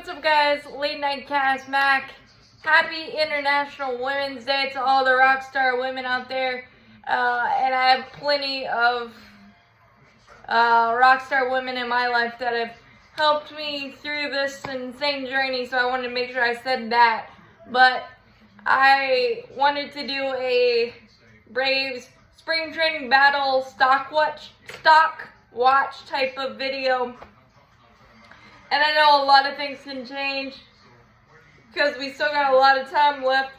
What's up, guys? Late Night Cast Mac. Happy International Women's Day to all the rock star women out there. And I have plenty of rock star women in my life that have helped me through this insane journey, so I wanted to make sure I said that. But I wanted to do a Braves spring training battle stock watch type of video. And I know a lot of things can change because we still got a lot of time left.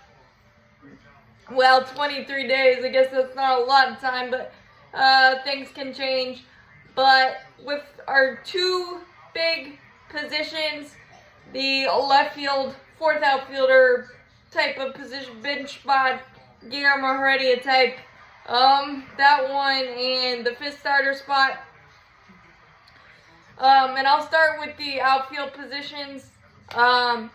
Well, 23 days. I guess that's not a lot of time, but things can change. But with our two big positions, the left field, fourth outfielder type of position, bench spot, Guillermo Heredia type, that one, and the fifth starter spot. And I'll start with the outfield positions. The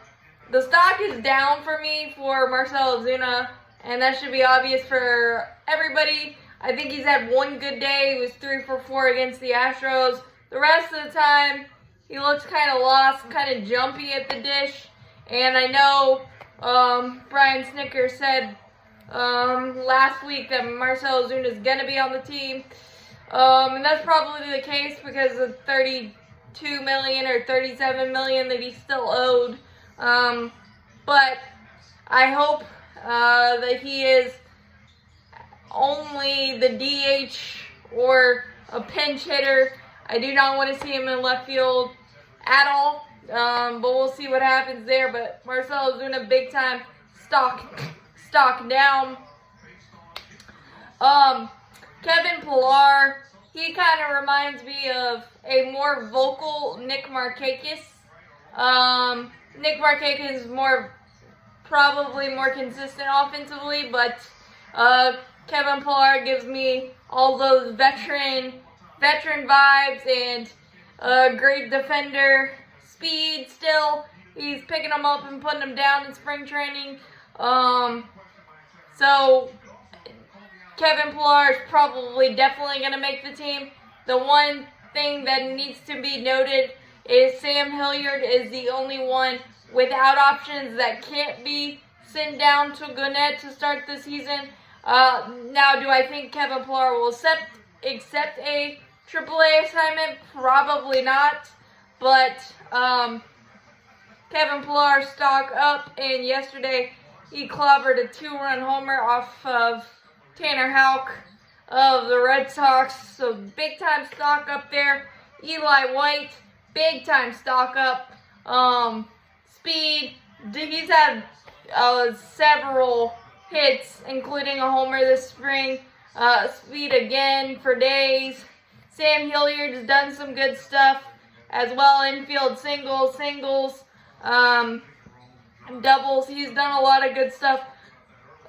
stock is down for me for Marcelo Ozuna, and that should be obvious for everybody. I think he's had one good day. He was 3 for 4 against the Astros. The rest of the time, he looks kind of lost, kind of jumpy at the dish. And I know Brian Snicker said last week that Marcelo Ozuna is going to be on the team. And that's probably the case because of $32 million or $37 million that he's still owed. But I hope that he is only the DH or a pinch hitter. I do not want to see him in left field at all. But we'll see what happens there. But Marcelo Ozuna, big time stock down. Kevin Pillar, he kind of reminds me of a more vocal Nick Markakis. Nick Markakis is probably more consistent offensively, but Kevin Pillar gives me all those veteran vibes and great defender, speed still. He's picking them up and putting them down in spring training. So Kevin Pillar is definitely going to make the team. The one thing that needs to be noted is Sam Hilliard is the only one without options that can't be sent down to Gwinnett to start the season. Now, do I think Kevin Pillar will accept a AAA assignment? Probably not. But Kevin Pillar stock up, and yesterday he clobbered a 2-run homer off of Tanner Houck of the Red Sox, so big time stock up there. Eli White, big time stock up. Speed, he's had several hits, including a homer this spring. Speed again for days. Sam Hilliard has done some good stuff as well. Infield singles, doubles. He's done a lot of good stuff.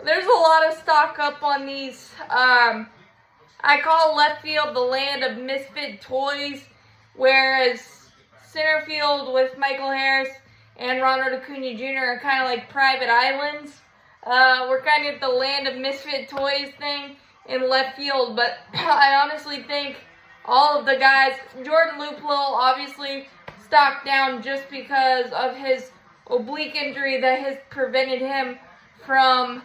There's a lot of stock up on these. I call left field the land of misfit toys, whereas center field with Michael Harris and Ronald Acuna Jr. are kind of like private islands. We're kind of the land of misfit toys thing in left field, but I honestly think all of the guys, Jordan Luplow obviously stock down just because of his oblique injury that has prevented him from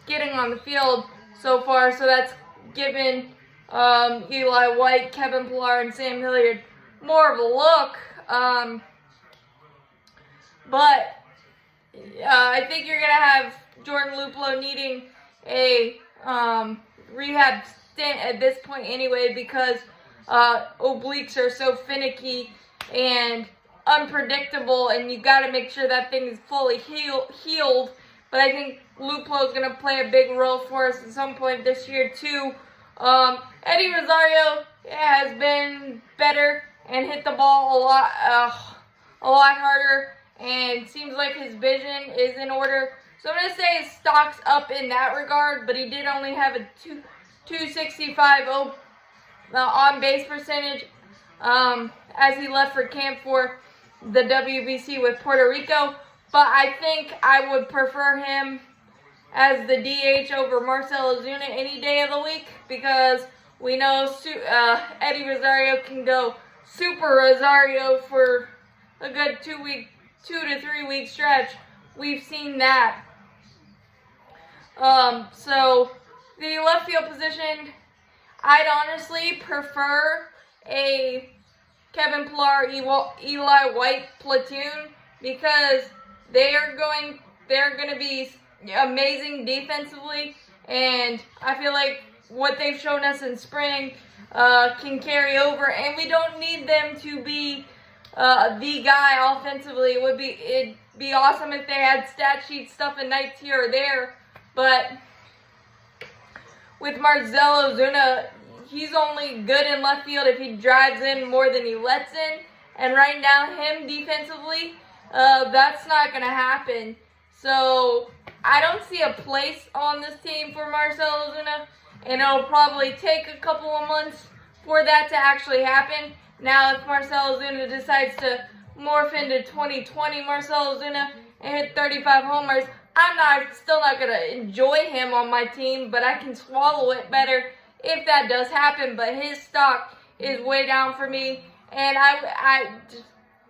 getting on the field so far, so that's given Eli White, Kevin Pillar, and Sam Hilliard more of a look. But I think you're going to have Jordan Luplow needing a rehab stint at this point anyway, because obliques are so finicky and unpredictable, and you got to make sure that thing is fully healed. But I think Luplow is going to play a big role for us at some point this year too. Eddie Rosario has been better and hit the ball a lot harder, and seems like his vision is in order. So I'm going to say his stock's up in that regard, but he did only have a 265 on base percentage as he left for camp for the WBC with Puerto Rico. But I think I would prefer him as the DH over Marcelo Ozuna any day of the week, because we know Eddie Rosario can go Super Rosario for a good 2 to 3 week stretch, we've seen that. So the left field position, I'd honestly prefer a Kevin Pillar, Eli White platoon because they're going to be amazing defensively, and I feel like what they've shown us in spring can carry over, and we don't need them to be the guy offensively. It'd be awesome if they had stat sheet stuff and nights here or there, but with Marcelo Ozuna, he's only good in left field if he drives in more than he lets in. And right now, him defensively, that's not going to happen. So I don't see a place on this team for Marcelo Ozuna, and it'll probably take a couple of months for that to actually happen. Now, if Marcelo Ozuna decides to morph into 2020 Marcelo Ozuna and hit 35 homers, I'm still not going to enjoy him on my team, but I can swallow it better if that does happen. But his stock is way down for me. And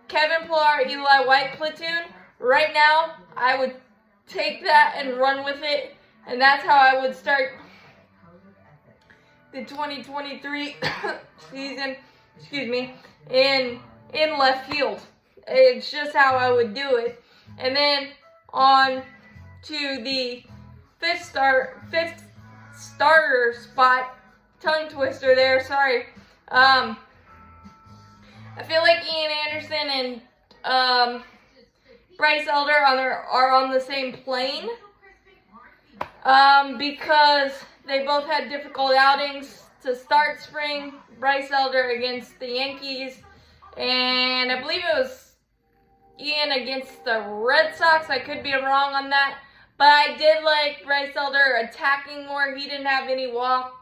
Kevin Pillar, Eli White platoon, right now, I would take that and run with it. And that's how I would start the 2023 season, in left field. It's just how I would do it. And then on to the fifth starter spot, tongue twister there, sorry. I feel like Ian Anderson and Bryce Elder are on the same plane because they both had difficult outings to start spring. Bryce Elder against the Yankees, and I believe it was Ian against the Red Sox. I could be wrong on that, but I did like Bryce Elder attacking more. He didn't have any walk.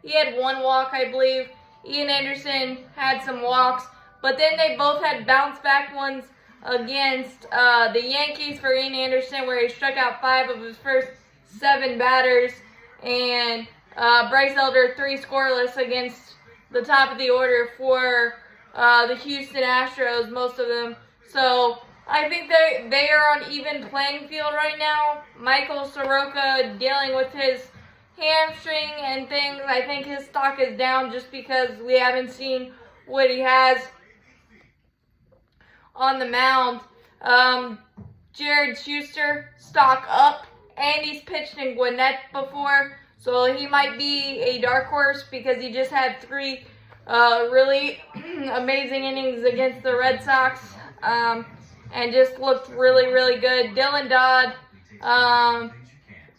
He had one walk, I believe. Ian Anderson had some walks, but then they both had bounce back ones against the Yankees for Ian Anderson, where he struck out 5 of his first 7 batters, and Bryce Elder 3 scoreless against the top of the order for the Houston Astros, most of them. So I think they are on even playing field right now. Michael Soroka dealing with his hamstring and things. I think his stock is down just because we haven't seen what he has on the mound. Jared Schuster, stock up, and he's pitched in Gwinnett before, so he might be a dark horse because he just had 3 really amazing innings against the Red Sox and just looked really, really good. Dylan Dodd,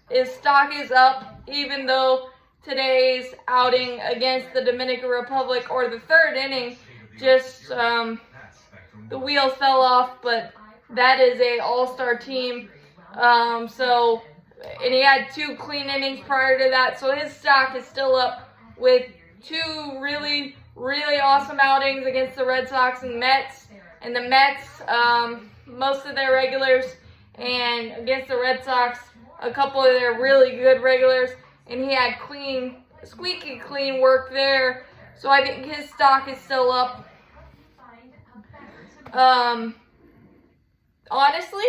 his stock is up, even though today's outing against the Dominican Republic, or the 3rd inning, just the wheels fell off, but that is a all-star team. And he had 2 clean innings prior to that, so his stock is still up with 2 really, really awesome outings against the Red Sox and Mets. And the Mets, most of their regulars, and against the Red Sox, a couple of their really good regulars, and he had squeaky clean work there. So I think his stock is still up. Honestly,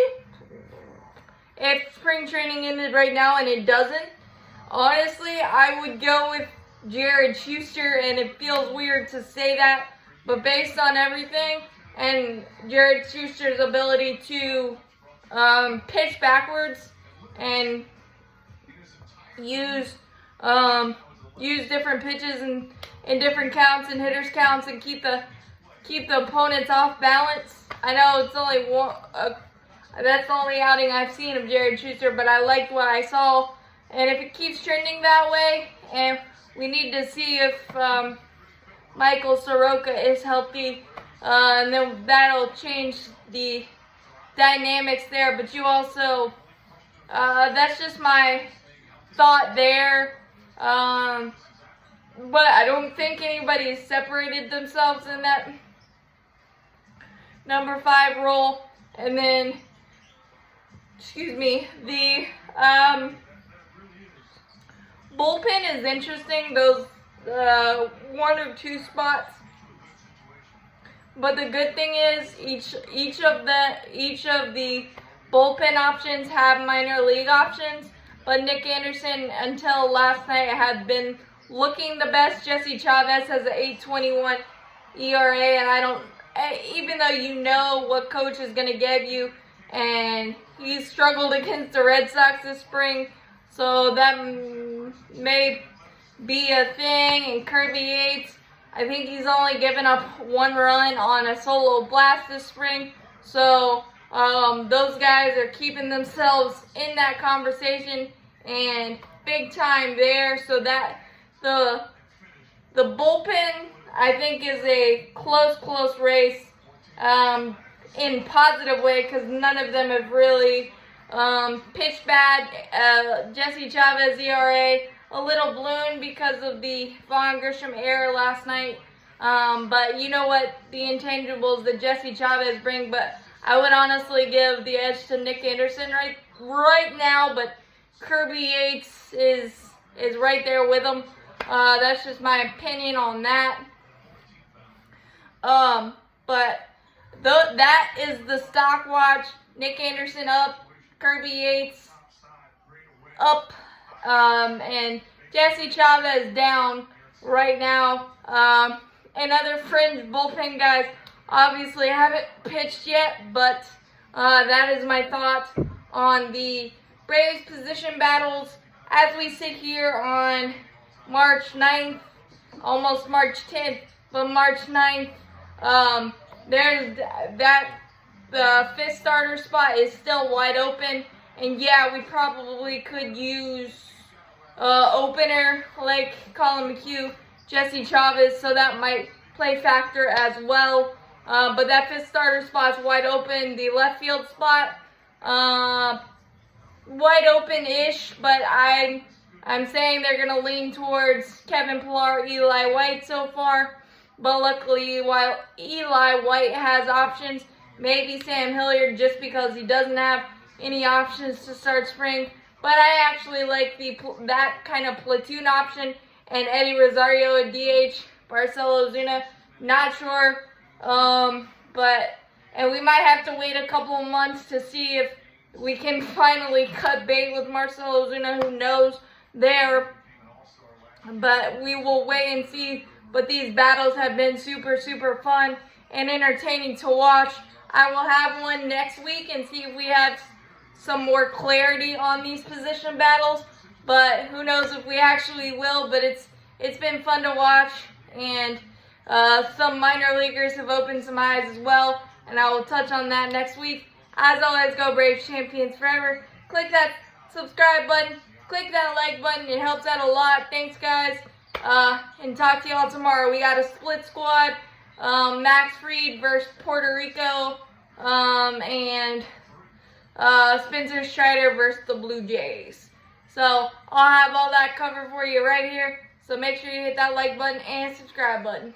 if spring training ended right now, and it doesn't, honestly, I would go with Jared Schuster, and it feels weird to say that, but based on everything, and Jared Schuster's ability to pitch backwards and use different pitches and different counts and hitters counts and keep the opponents off balance. I know it's only one. That's the only outing I've seen of Jared Schuster, but I liked what I saw. And if it keeps trending that way, and we need to see if Michael Soroka is healthy, and then that'll change the dynamics there. But you also, that's just my thought there. But I don't think anybody separated themselves in that number 5 role. And then, the bullpen is interesting. Those 1 or 2 spots But the good thing is each of the bullpen options have minor league options. But Nick Anderson, until last night, had been looking the best. Jesse Chavez has an 8.21 ERA, and even though you know what coach is going to give you, and he's struggled against the Red Sox this spring, so that may be a thing. And Kirby Yates, I think he's only given up 1 run on a solo blast this spring, so those guys are keeping themselves in that conversation and big time there. So that the bullpen, I think, is a close race in positive way, because none of them have really pitched bad. Jesse Chavez ERA a little ballooned because of the Vaughn Grisham error last night. But you know what, the intangibles that Jesse Chavez bring, but I would honestly give the edge to Nick Anderson right now, but Kirby Yates is right there with him. That's just my opinion on that. But that is the stock watch. Nick Anderson up, Kirby Yates up, and Jesse Chavez down right now. And other fringe bullpen guys obviously haven't pitched yet, but that is my thought on the Braves position battles as we sit here on March 9th, almost March 10th, but March 9th. There's that the 5th starter spot is still wide open, and yeah, we probably could use opener like Colin McHugh, Jesse Chavez, so that might play factor as well. But that 5th starter spot's wide open. The left field spot, wide open-ish, but I'm saying they're going to lean towards Kevin Pillar, Eli White so far. But luckily, while Eli White has options, maybe Sam Hilliard, just because he doesn't have any options to start spring. But I actually like that kind of platoon option, and Eddie Rosario at DH, Marcelo Ozuna, not sure. And we might have to wait a couple of months to see if we can finally cut bait with Marcelo Ozuna, who knows there. But we will wait and see. But these battles have been super fun and entertaining to watch. I will have one next week and see if we have some more clarity on these position battles. But who knows if we actually will. But it's been fun to watch, and some minor leaguers have opened some eyes as well, and I will touch on that next week. As always, go Braves, champions forever. Click that subscribe button. Click that like button. It helps out a lot. Thanks, guys. And talk to y'all tomorrow. We got a split squad. Max Fried versus Puerto Rico. And Spencer Strider versus the Blue Jays. So I'll have all that covered for you right here. So make sure you hit that like button and subscribe button.